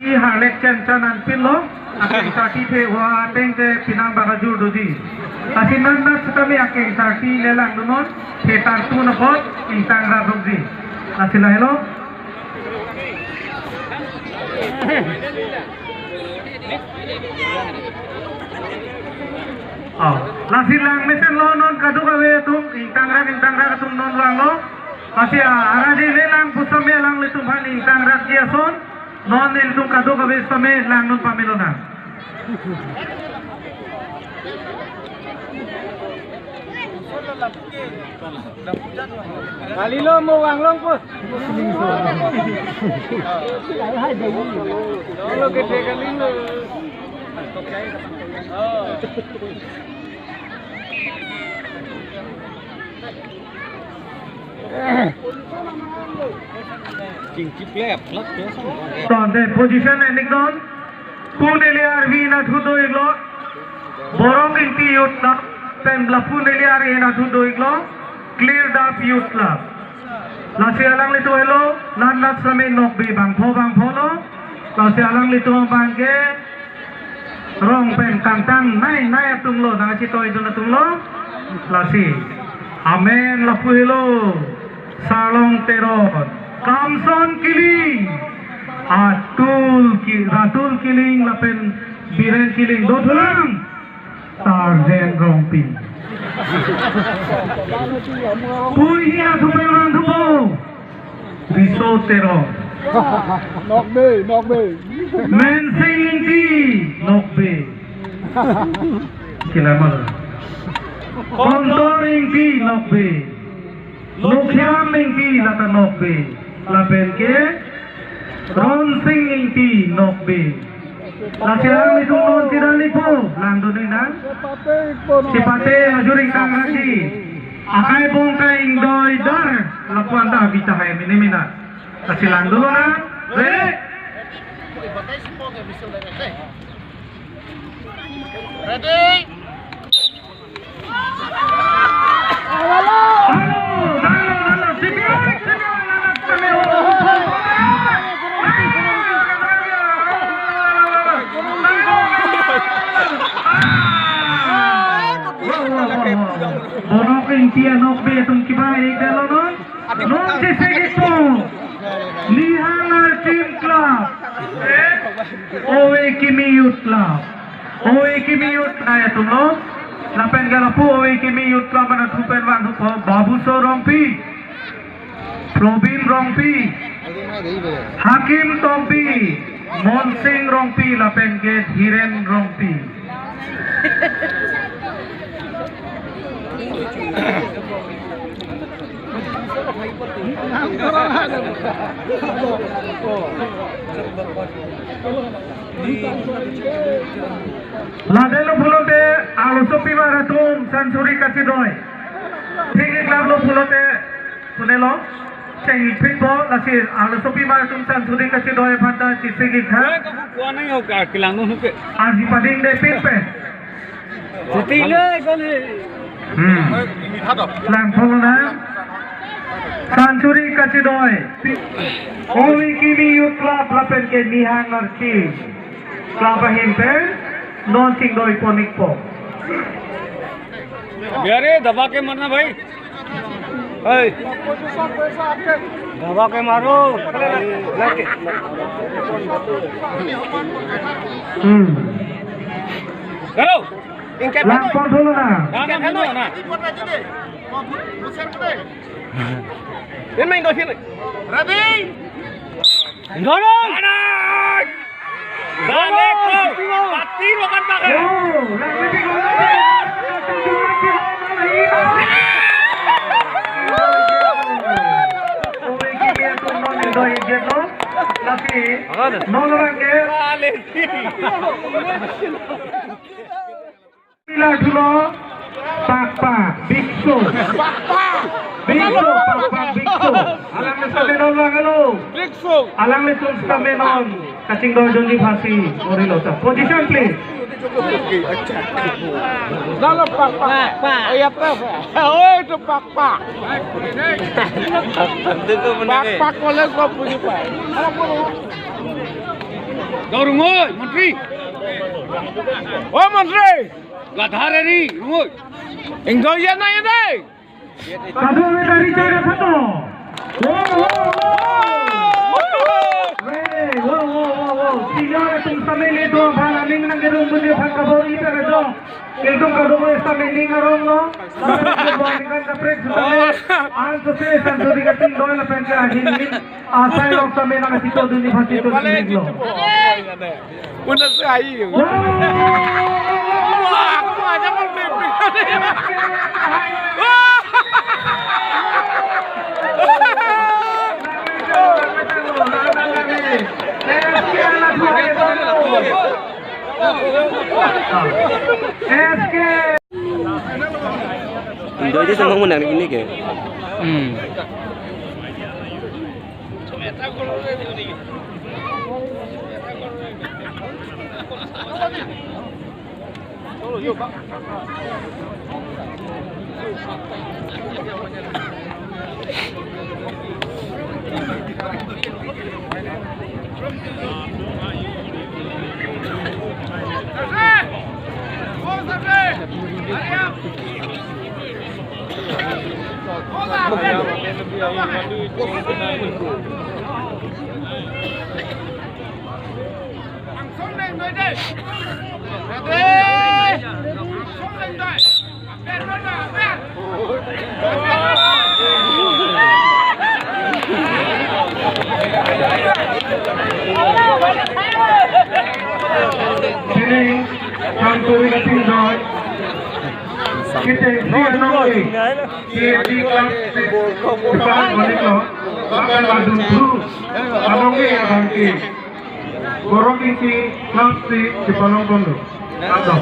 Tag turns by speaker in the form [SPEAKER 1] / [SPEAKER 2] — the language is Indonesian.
[SPEAKER 1] Harlek Chanchanan Pilo, aking saki te wa teng te pinang bagajur dodi. Asinan na kami aking saki lelang dunon, te tartu na bot, intang rabugdi. Asila hello? Oh, lasilang mesen lo non kadu kawe tum, intang ra tum non lang lo. Kasi araji lelang pusame lang litum han intang ra jiason. Non il tung kado ka bes pame lang nun pamilo na.
[SPEAKER 2] Kalilo mo wang long po. Lo gede kalilo.
[SPEAKER 1] The position ending down. Puneliar vina thudo iglo. Borong inti yutla. Pen la puneliar ina thudo iglo. Cleared up yutla. Lasi alang lito hello. Lan lat same nokbi bang pho no. Lasi alang lito bangke. Rong pen kantang nai atunglo. Nang chito idol atunglo. Lasi. Amen la hello. Salong teron. Kamson Kiling, Ratul Kiling, Lapen Biren Kiling, Dotulang, Tarzan Rompi. Puihia Tupelan Tupo, Risotero.
[SPEAKER 2] Nokbe.
[SPEAKER 1] Mensing Inti, Nokbe. Kilamal. Kontor Inti, Nokbe. Nukhiam Inti, Lata Nokbe. Lapen ke Ronsing Inti Nokbe. Lasiang itong non tirali po Lando din na Sipate ajuring kang hati Akay pong kaing doy dar Lapuan da bita kaya minimina Kasi lando na Ready?
[SPEAKER 3] Ready?
[SPEAKER 1] Halo! Sipiang! Bonoking tiya nokbe itong kibay dalo nun non si Segito Nihanar Team Club Owe Kimi Youth na itong no Lapen galapu Owe Kimi Youth Club na tupen wang Babuso Rompi Probin Rompi Hakim Tompi Monsing Rompi Lapen Gate Hiren Rompi Ladelo pulote alosopi maratum sansuri kasidoy Thingi club lo pulote sunelo Ceng pitbo lasi alosopi maratum sansuri kasidoy phata chisigi kha
[SPEAKER 2] Kuan nang ka kilang nu pe.
[SPEAKER 1] Aji pading de pitpe
[SPEAKER 2] Sitile kali.
[SPEAKER 1] Lang pholo na Sansuri kasidoy Owi Kimi Youth Club lapen ke Nihang Narchi Club himpe non sing doi ponik po
[SPEAKER 2] अरे दबा के मरना भाई दबा के मारो करो इनके
[SPEAKER 1] Lampon dulu na
[SPEAKER 2] ना ini main dosin
[SPEAKER 3] Ready?
[SPEAKER 2] dorong balik pati makan pakai
[SPEAKER 1] Pakpa Biksu alang ni sa menon lang ano alang ni tun sa menon kasing doon di pasi orilo sa position please
[SPEAKER 2] Dalam pak. Oh ya pak. Oh itu pak. Pak boleh kau punya pak. Dorong oi, Menteri. Oh Menteri. Gadhar eri, oi. Engkau ya na ya deh.
[SPEAKER 1] Satu dari cara satu. Tiga tung sampai le dua bala ning nang gerung bunyi fakka bori tere do. Iltung kado mo sampai ning arong no. Sampai kan kapret sampai an to se santo di kating do na penka hin asai no sampai nang sito duni phasi to niglo.
[SPEAKER 2] Una sai. Wah, kamu aja mau pipi.
[SPEAKER 4] Indo aja sama menang ini ke.
[SPEAKER 1] Sini Santuri Katingdoi. Kita siapa nongki? Siapa kelas depan meniklo. Akan maju terus. Abangke ya bangke. Borong isi kelas di Palong Kondo. Atau.